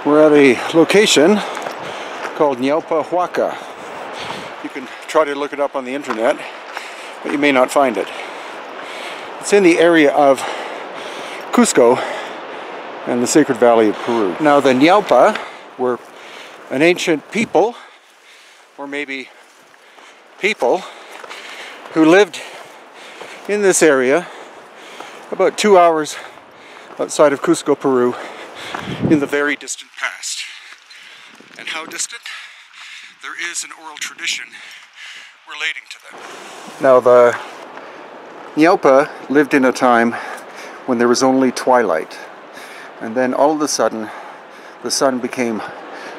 We're at a location called Naupa, Huaca. You can try to look it up on the internet, but you may not find it. It's in the area of Cusco and the Sacred Valley of Peru. Now the Naupa were an ancient people, or maybe people, who lived in this area about 2 hours outside of Cusco, Peru, in the very distant past. And how distant? There is an oral tradition relating to them. Now the Naupa lived in a time when there was only twilight, and then all of a sudden the sun became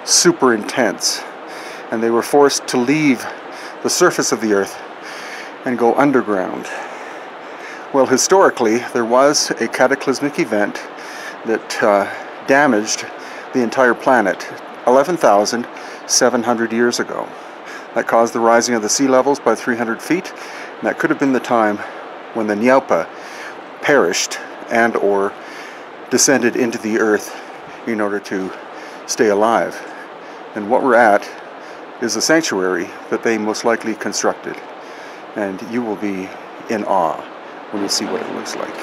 super intense and they were forced to leave the surface of the earth and go underground. Well, historically there was a cataclysmic event that damaged the entire planet 11,700 years ago. That caused the rising of the sea levels by 300 feet, and that could have been the time when the Naupa perished and or descended into the earth in order to stay alive. And what we're at is a sanctuary that they most likely constructed, and you will be in awe when you see what it looks like.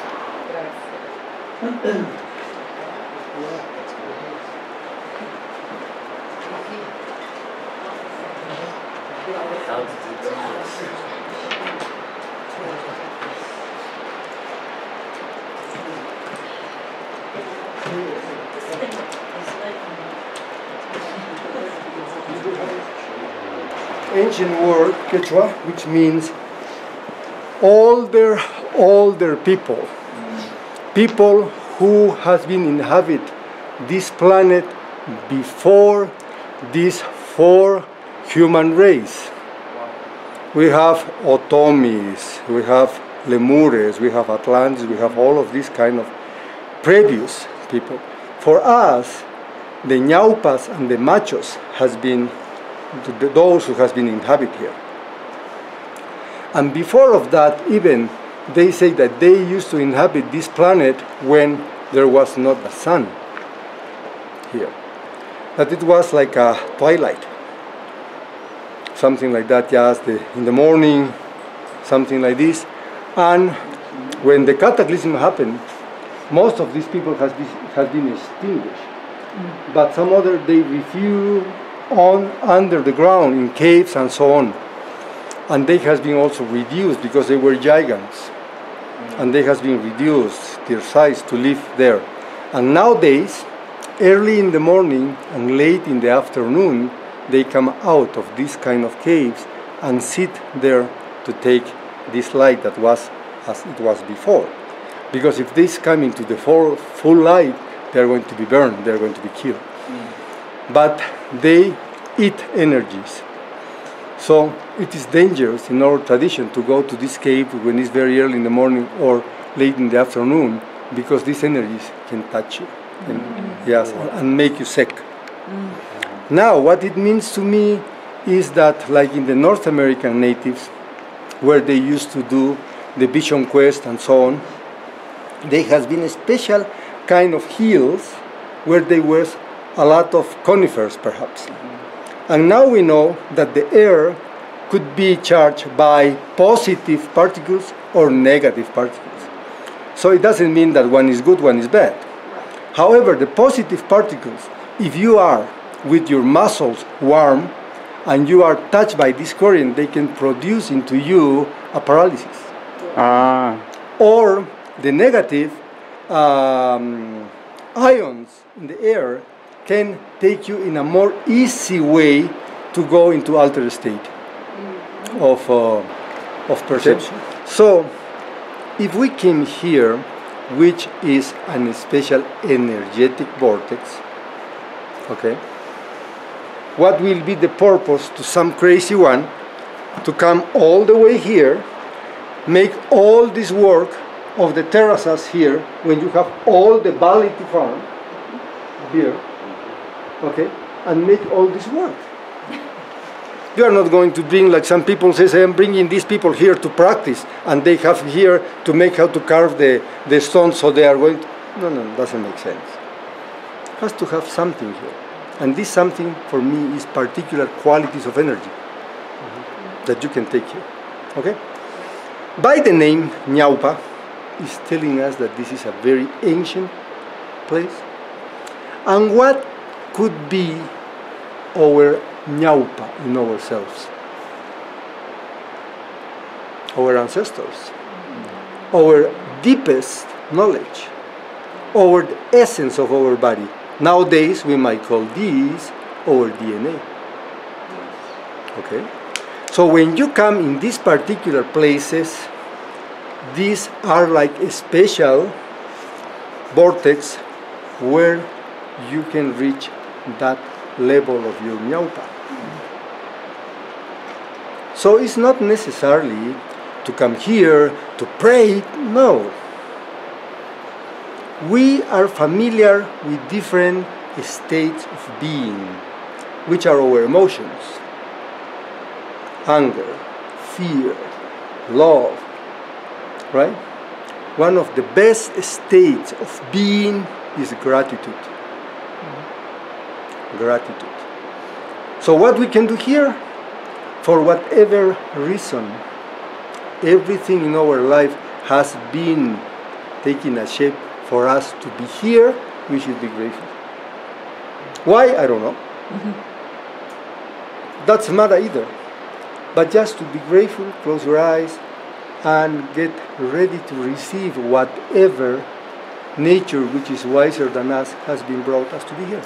Ancient word Quechua, which means older people, people who has been inhabit this planet before this four human race. We have Otomis, we have Lemures, we have Atlantis, we have all of these kind of previous people. For us, the Naupas and the Machos has been those who has been inhabit here. And before of that, even they say that they used to inhabit this planet when there was not the sun here. That it was like a twilight, something like that, just in the morning, something like this. And when the cataclysm happened, most of these people has been extinguished. But some other, they refused on under the ground in caves and so on, and they has been also reduced because they were giants, and they has been reduced their size to live there. And nowadays, early in the morning and late in the afternoon, they come out of these kind of caves and sit there to take this light that was as it was before. Because if they come into the full light, they are going to be burned, they are going to be killed. But they eat energies. So it is dangerous in our tradition to go to this cave when it's very early in the morning or late in the afternoon, because these energies can touch you and, yes, and make you sick. Now what it means to me is that, like in the North American natives, where they used to do the vision quest and so on, there has been a special kind of hills where there was a lot of conifers perhaps. And now we know that the air could be charged by positive particles or negative particles. So it doesn't mean that one is good, one is bad. However, the positive particles, if you are with your muscles warm and you are touched by this current, they can produce into you a paralysis. Or the negative ions in the air can take you in a more easy way to go into altered state of perception. So, if we came here, which is a special energetic vortex, okay, what will be the purpose to some crazy one to come all the way here, make all this work of the terraces here, when you have all the valley to farm here, okay, and make all this work. You are not going to bring, like some people say, I'm bringing these people here to practice, and they have here to make how to carve the stone, so they are going to... No, no, it doesn't make sense. has to have something here. And this something for me is particular qualities of energy that you can take here. Okay? By the name Naupa is telling us that this is a very ancient place. And what could be our Naupa in ourselves? Our ancestors, our deepest knowledge, our essence of our body. Nowadays we might call this our DNA. Okay? So when you come in these particular places, these are like a special vortex where you can reach that level of your Naupa. So it's not necessarily to come here to pray, no. We are familiar with different states of being, which are our emotions. Anger, fear, love, right? One of the best states of being is gratitude. Gratitude. So what we can do here, for whatever reason, everything in our life has been taking a shape for us to be here, we should be grateful. Why? I don't know. Doesn't matter either. But just to be grateful, close your eyes, and get ready to receive whatever nature, which is wiser than us, has been brought us to be here.